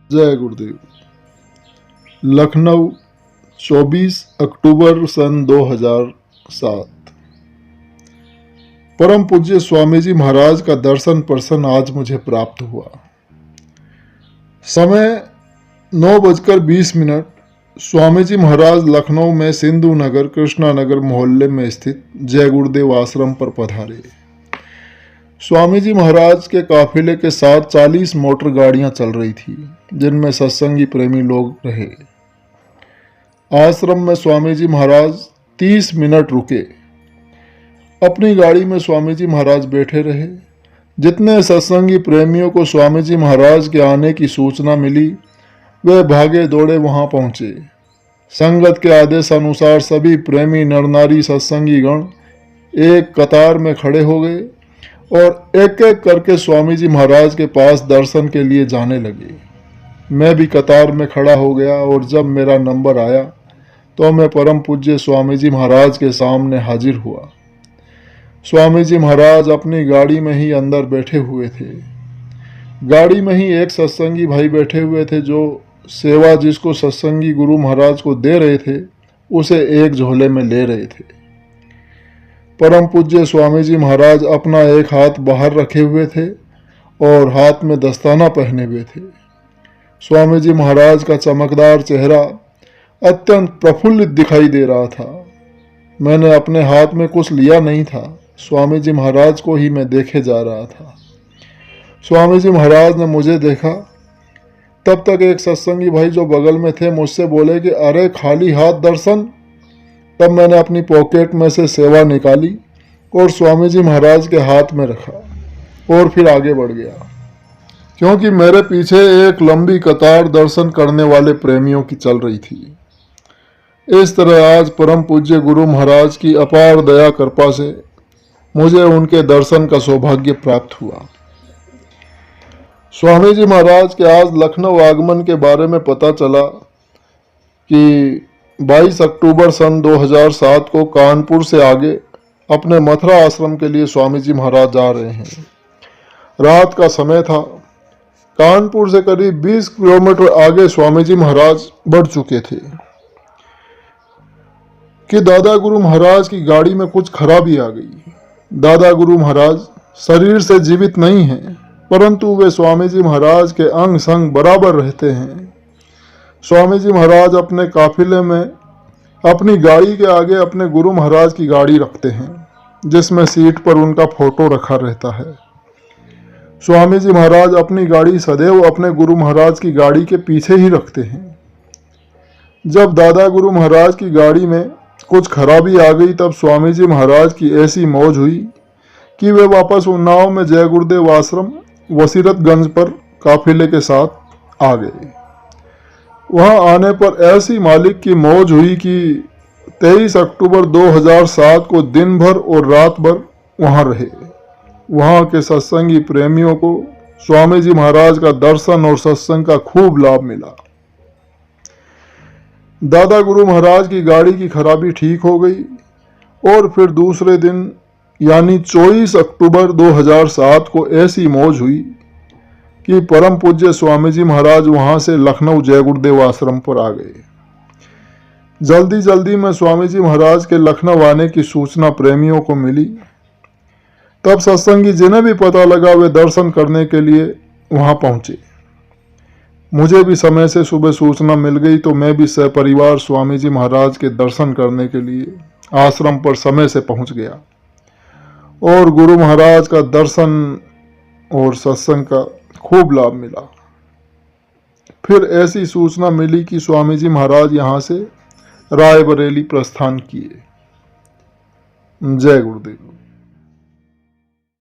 जय गुरुदेव। लखनऊ 24 अक्टूबर सन 2007। परम पूज्य स्वामी जी महाराज का दर्शन पर्सन आज मुझे प्राप्त हुआ। समय 9:20। स्वामी जी महाराज लखनऊ में सिंधु नगर कृष्णा नगर मोहल्ले में स्थित जय गुरुदेव आश्रम पर पधारे। स्वामी जी महाराज के काफिले के साथ 40 मोटर गाड़ियां चल रही थी, जिनमें सत्संगी प्रेमी लोग रहे। आश्रम में स्वामी जी महाराज 30 मिनट रुके। अपनी गाड़ी में स्वामी जी महाराज बैठे रहे। जितने सत्संगी प्रेमियों को स्वामी जी महाराज के आने की सूचना मिली, वे भागे दौड़े वहां पहुंचे। संगत के आदेशानुसार सभी प्रेमी नर नारी सत्संगी गण एक कतार में खड़े हो गए और एक एक करके स्वामी जी महाराज के पास दर्शन के लिए जाने लगे। मैं भी कतार में खड़ा हो गया और जब मेरा नंबर आया तो मैं परम पूज्य स्वामी जी महाराज के सामने हाजिर हुआ। स्वामी जी महाराज अपनी गाड़ी में ही अंदर बैठे हुए थे। गाड़ी में ही एक सत्संगी भाई बैठे हुए थे जो सेवा जिसको सत्संगी गुरु महाराज को दे रहे थे, उसे एक झोले में ले रहे थे। परम पूज्य स्वामी जी महाराज अपना एक हाथ बाहर रखे हुए थे और हाथ में दस्ताना पहने हुए थे। स्वामी जी महाराज का चमकदार चेहरा अत्यंत प्रफुल्लित दिखाई दे रहा था। मैंने अपने हाथ में कुछ लिया नहीं था, स्वामी जी महाराज को ही मैं देखे जा रहा था। स्वामी जी महाराज ने मुझे देखा। तब तक एक सत्संगी भाई जो बगल में थे मुझसे बोले कि अरे खाली हाथ दर्शन। तब मैंने अपनी पॉकेट में से सेवा निकाली और स्वामी जी महाराज के हाथ में रखा और फिर आगे बढ़ गया, क्योंकि मेरे पीछे एक लंबी कतार दर्शन करने वाले प्रेमियों की चल रही थी। इस तरह आज परम पूज्य गुरु महाराज की अपार दया कृपा से मुझे उनके दर्शन का सौभाग्य प्राप्त हुआ। स्वामी जी महाराज के आज लखनऊ आगमन के बारे में पता चला कि 22 अक्टूबर सन 2007 को कानपुर से आगे अपने मथुरा आश्रम के लिए स्वामी जी महाराज जा रहे हैं। रात का समय था। कानपुर से करीब 20 किलोमीटर आगे स्वामी जी महाराज बढ़ चुके थे कि दादा गुरु महाराज की गाड़ी में कुछ खराबी आ गई। दादा गुरु महाराज शरीर से जीवित नहीं हैं, परंतु वे स्वामी जी महाराज के अंग संग बराबर रहते हैं। स्वामी जी महाराज अपने काफिले में अपनी गाड़ी के आगे अपने गुरु महाराज की गाड़ी रखते हैं, जिसमें सीट पर उनका फोटो रखा रहता है। स्वामी जी महाराज अपनी गाड़ी सदैव अपने गुरु महाराज की गाड़ी के पीछे ही रखते हैं। जब दादा गुरु महाराज की गाड़ी में कुछ खराबी आ गई, तब स्वामी जी महाराज की ऐसी मौज हुई कि वे वापस उन्नाव में जय गुरुदेव आश्रम वसीरतगंज पर काफिले के साथ आ गए। वहां आने पर ऐसी मालिक की मौज हुई कि 23 अक्टूबर 2007 को दिन भर और रात भर वहां रहे। वहां के सत्संगी प्रेमियों को स्वामी जी महाराज का दर्शन और सत्संग का खूब लाभ मिला। दादा गुरु महाराज की गाड़ी की खराबी ठीक हो गई और फिर दूसरे दिन यानी 24 अक्टूबर 2007 को ऐसी मौज हुई कि परम पूज्य स्वामी जी महाराज वहां से लखनऊ जय गुरुदेव आश्रम पर आ गए। जल्दी जल्दी में स्वामी जी महाराज के लखनऊ आने की सूचना प्रेमियों को मिली। तब सत्संगी जिन्हें भी पता लगा वे दर्शन करने के लिए वहां पहुंचे। मुझे भी समय से सुबह सूचना मिल गई तो मैं भी सपरिवार स्वामी जी महाराज के दर्शन करने के लिए आश्रम पर समय से पहुंच गया और गुरु महाराज का दर्शन और सत्संग का खूब लाभ मिला। फिर ऐसी सूचना मिली कि स्वामी जी महाराज यहाँ से रायबरेली प्रस्थान किए। जय गुरुदेव।